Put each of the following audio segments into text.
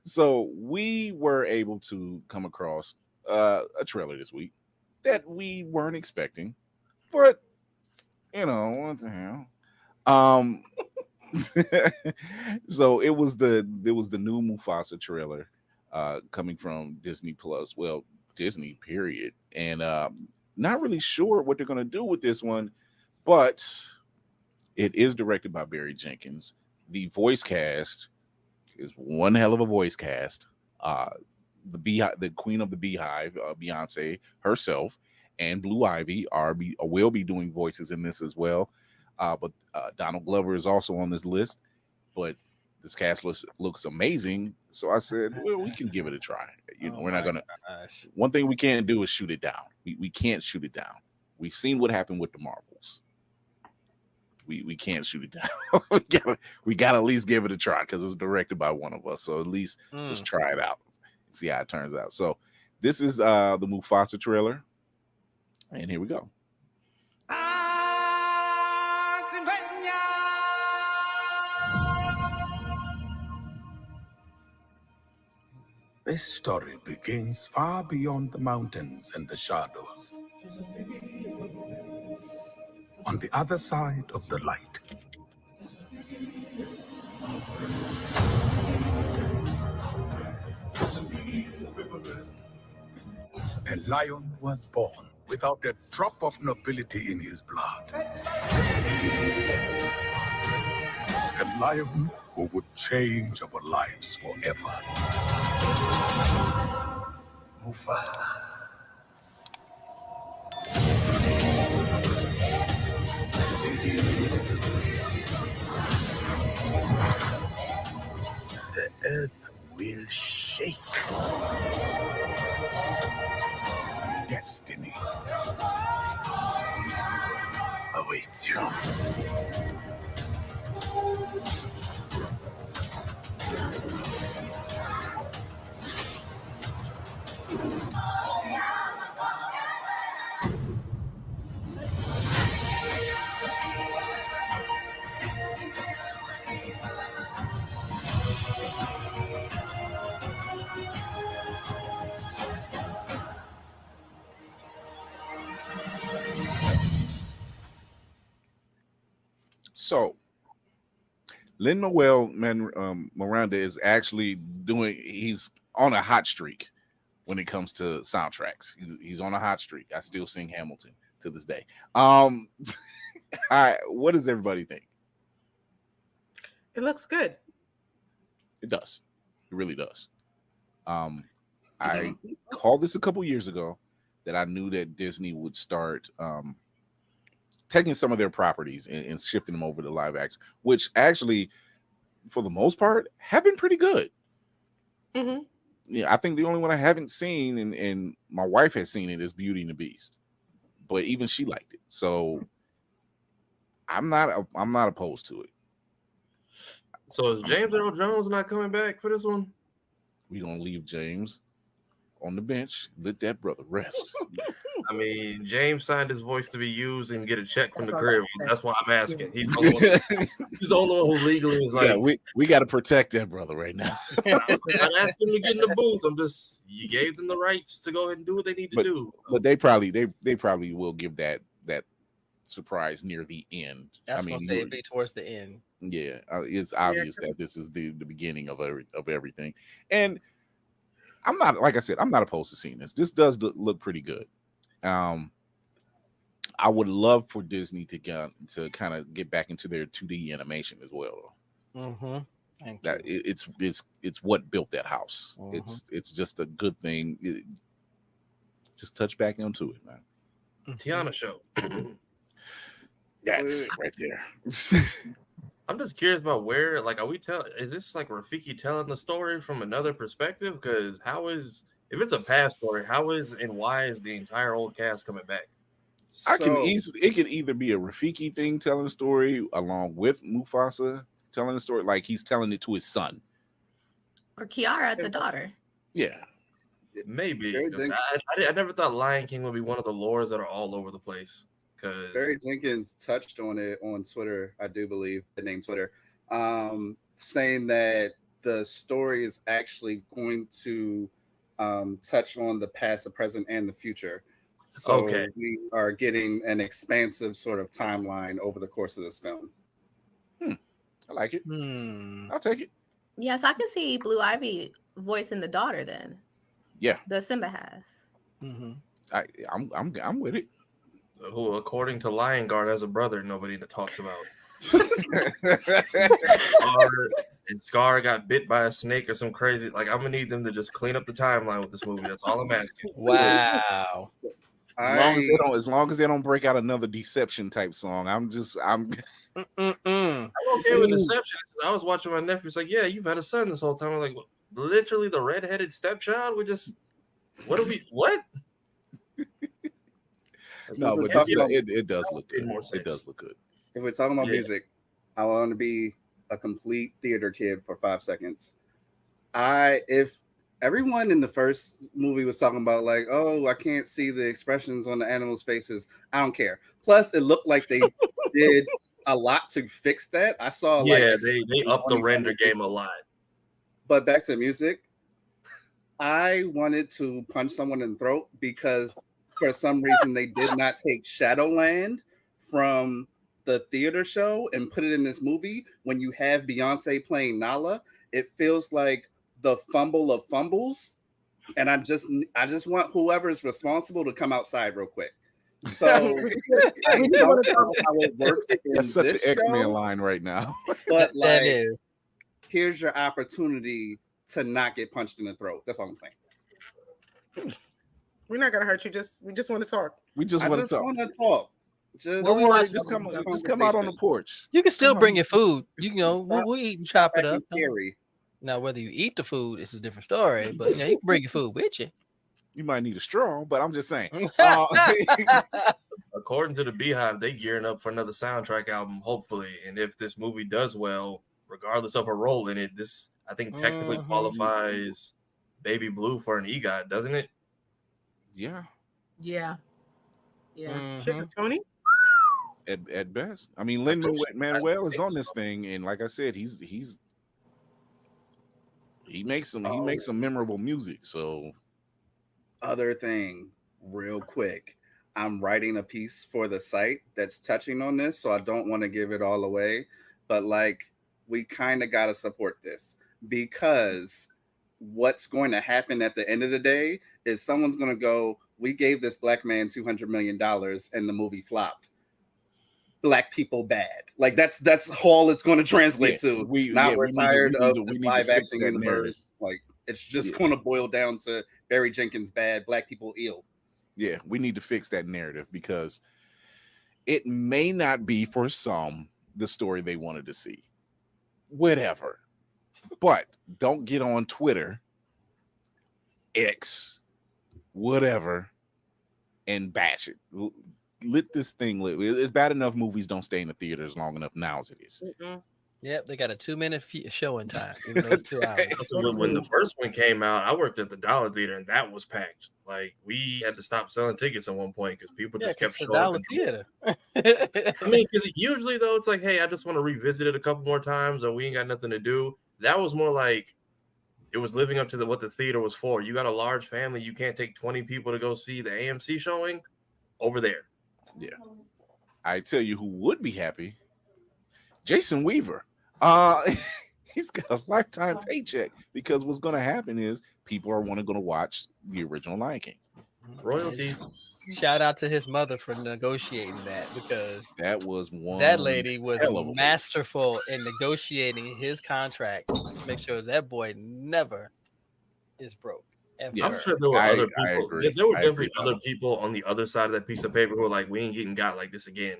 So we were able to come across a trailer this week that we weren't expecting, but what the hell? Um, so it was the new Mufasa trailer coming from Disney Plus. Well, Disney period, and not really sure what they're gonna do with this one, but it is directed by Barry Jenkins. The voice cast is one hell of a voice cast. Uh, the Queen of the Beehive, Beyonce herself, and Blue Ivy will be doing voices in this as well. But Donald Glover is also on this list. But this cast looks amazing, so I said, well, we can give it a try. Oh We're not my gonna. gosh. One thing we can't do is shoot it down. We can't shoot it down. We've seen what happened with the Marvels. We can't shoot it down. we gotta at least give it a try because it's directed by one of us. So at least let's try it out and see how it turns out. So this is the Mufasa trailer, and here we go. This story begins far beyond the mountains and the shadows. On the other side of the light. A lion was born without a drop of nobility in his blood. A lion who would change our lives forever. Mufasa. The earth will shake. Destiny awaits you. So Lin-Manuel Miranda is actually he's on a hot streak when it comes to soundtracks. He's on a hot streak. I still sing Hamilton to this day. What does everybody think? It looks good. It does. It really does. I called this a couple years ago that I knew that Disney would start taking some of their properties and shifting them over to live action, which actually, for the most part, have been pretty good. Mm-hmm. Yeah, I think the only one I haven't seen, and my wife has seen it, is Beauty and the Beast, but even she liked it. So I'm not opposed to it. So is James Earl Jones not coming back for this one? We gonna leave James on the bench. Let that brother rest. I mean, James signed his voice to be used and get a check from the crib. That's why I'm asking. He's the only one who legally is like. Yeah, we got to protect that brother right now. I'm not asking him to get in the booth. You gave them the rights to go ahead and do what they need to do. But they probably will give that surprise near the end. That's what it'd be towards the end. Yeah, it's obvious that this is the beginning of everything, and I'm not, like I said, I'm not opposed to seeing this. This does look pretty good. I would love for Disney to kind of get back into their 2D animation as well. Mm-hmm. That it's what built that house. Mm-hmm. It's just a good thing. Just touch back into it, man. Tiana show. That's right there. I'm just curious about where, is this like Rafiki telling the story from another perspective? Because if it's a past story, how is and why is the entire old cast coming back? It could either be a Rafiki thing telling the story along with Mufasa telling the story, like he's telling it to his son. Or Kiara, the daughter. Yeah. Maybe. I never thought Lion King would be one of the lores that are all over the place. Barry Jenkins touched on it on Twitter, I do believe, the name Twitter, saying that the story is actually going to touch on the past, the present, and the future. So Okay. we are getting an expansive sort of timeline over the course of this film. I like it. Hmm. I'll take it. Yes, I can see Blue Ivy voicing the daughter then. Yeah, The Simba has. Mm-hmm. I'm with it. Who, according to Lion Guard, has a brother nobody talks about. And Scar got bit by a snake or some crazy. Like, I'm gonna need them to just clean up the timeline with this movie. That's all I'm asking. Wow. As long as they don't break out another Deception type song, I'm Mm-mm. I'm okay with Deception. I was watching my nephew. It's like, yeah, you've had a son this whole time. I'm like, literally the redheaded stepchild. What? no, but it does look good. It does look good. If we're talking about music, I want to be a complete theater kid for 5 seconds. If everyone in the first movie was talking about like, oh, I can't see the expressions on the animals' faces, I don't care. Plus, it looked like they did a lot to fix that. I saw they upped the render game a lot. But back to music, I wanted to punch someone in the throat because for some reason they did not take Shadowland from the theater show and put it in this movie. When you have Beyonce playing Nala, it feels like the fumble of fumbles, and I just want whoever's responsible to come outside real quick. So I don't know how it works. That's such an X-Men show, line right now. But That is. Here's your opportunity to not get punched in the throat. That's all I'm saying. We're not gonna hurt you. We just want to talk. We just want to talk. Don't worry, just come out on the porch. You can still bring your food. You know, we'll eat and chop it up. Scary. Now, whether you eat the food is a different story, but yeah, you can bring your food with you. You might need a straw, but I'm just saying. According to the Beehive, they gearing up for another soundtrack album, hopefully. And if this movie does well, regardless of her role in it, this I think technically qualifies Baby Blue for an EGOT, doesn't it? Yeah. Yeah. Yeah. Mhm. She's a Tony? At best. I mean, Lin-Manuel is on this thing, and like I said, he makes some memorable music. So other thing, real quick. I'm writing a piece for the site that's touching on this, so I don't want to give it all away. But like, we kind of got to support this because what's going to happen at the end of the day is someone's going to go, we gave this black man $200 million and the movie flopped. Black people bad. Like that's all it's going to translate to. We're tired of this live action universe. Like it's just going to boil down to Barry Jenkins bad, black people ill. Yeah, we need to fix that narrative because it may not be for some the story they wanted to see. Whatever. But don't get on Twitter, X, whatever, and bash it. Let this thing live. It's bad enough movies don't stay in the theaters long enough now as it is. Mm-mm. Yep, they got a 2-minute showing time. Even though it's 2 hours. When the first one came out, I worked at the Dollar Theater and that was packed. Like we had to stop selling tickets at one point because people just kept showing up. Theater. I mean, because usually though, it's like, hey, I just want to revisit it a couple more times, or we ain't got nothing to do. That was more like it was living up to what the theater was for. You got a large family, you can't take 20 people to go see the AMC showing over there. Yeah, I tell you who would be happy. Jason Weaver. He's got a lifetime paycheck because what's going to happen is people are going to watch the original Lion King. Royalties. Shout out to his mother for negotiating that because that lady was masterful in negotiating his contract to make sure that boy never is broke. Yeah, I'm sure there were other people. There were definitely other people on the other side of that piece of paper who were like, we ain't getting got like this again.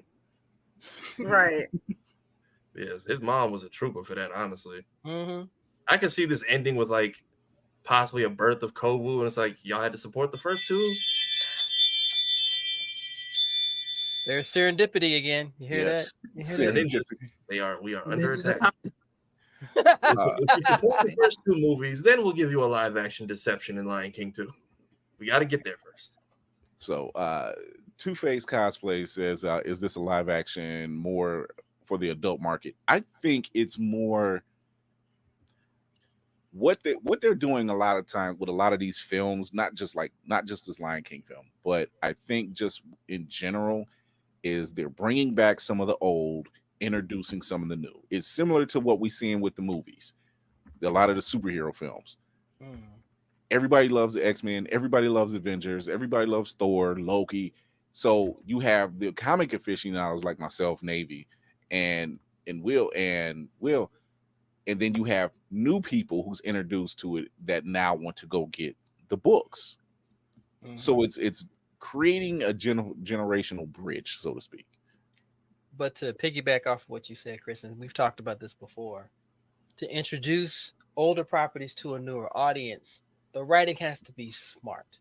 Right. Yes, his mom was a trooper for that, honestly. Mm-hmm. I could see this ending with like possibly a birth of Kovu, and it's like y'all had to support the first two. There's serendipity again. You hear that? You hear that? We are under attack. If you support the first two movies, then we'll give you a live action Deception in Lion King 2. We got to get there first. So, Two-Face Cosplay says, is this a live action more for the adult market? I think it's more what they're doing a lot of times with a lot of these films, not just this Lion King film, but I think just in general, is they're bringing back some of the old, introducing some of the new. It's similar to what we're seeing with the movies, a lot of the superhero films. Everybody loves the X-Men, everybody loves Avengers, everybody loves Thor, Loki. So you have the comic aficionados like myself, Navy, and Will, and then you have new people who's introduced to it that now want to go get the books. So it's creating a generational bridge, so to speak. But to piggyback off of what you said, Chris, and we've talked about this before, to introduce older properties to a newer audience, the writing has to be smart.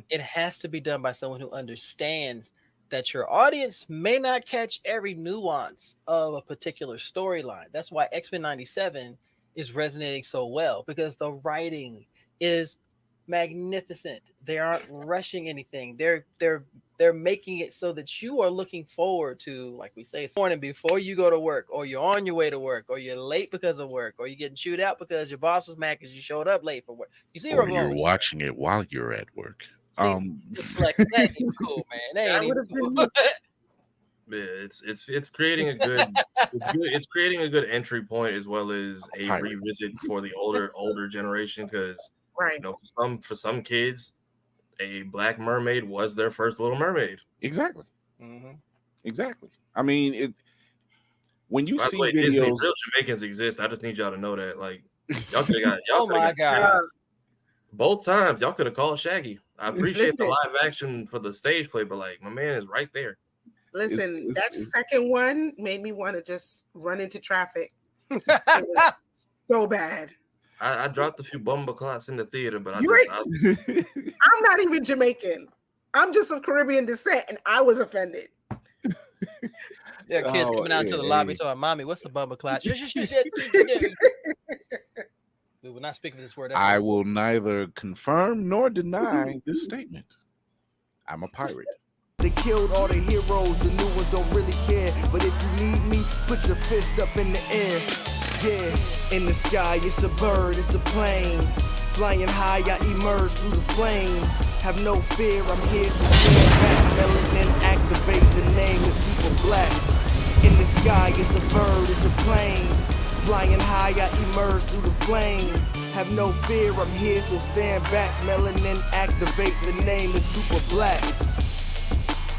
It has to be done by someone who understands that your audience may not catch every nuance of a particular storyline. That's why X-Men 97 is resonating so well, because the writing is magnificent. They aren't rushing anything. They're making it so that you are looking forward to, like we say, morning before you go to work, or you're on your way to work, or you're late because of work, or you're getting chewed out because your boss was mad because you showed up late for work. You see, or you're watching it while you're at work. It's like that ain't cool, man. That ain't even cool. Yeah, it's creating a good it's creating a good entry point as well as a revisit for the older generation, because Right. you know, for some kids, a Black Mermaid was their first Little Mermaid. Exactly. Exactly. I mean, when you see Disney, videos, real Jamaicans exist. I just need y'all to know that. Like, y'all could have got. Oh my God. Both times, y'all could have called Shaggy. I appreciate the live action for the stage play, but like, my man is right there. Listen, that second one made me want to just run into traffic. It was so bad. I dropped a few bumbleclots in the theater, but I'm not even Jamaican. I'm just of Caribbean descent, and I was offended. There are kids coming out to the lobby talking, "Mommy, what's a bumbleclot?" We will not speak of this word. I will neither confirm nor deny this statement. I'm a pirate. They killed all the heroes, the new ones don't really care. But if you need me, put your fist up in the air. Yeah, in the sky, it's a bird, it's a plane. Flying high, I emerge through the flames. Have no fear, I'm here, so stand back. Melanin activate, the name is super black. In the sky, it's a bird, it's a plane. Flying high, I emerge through the flames. Have no fear, I'm here, so stand back. Melanin activate, the name is super black.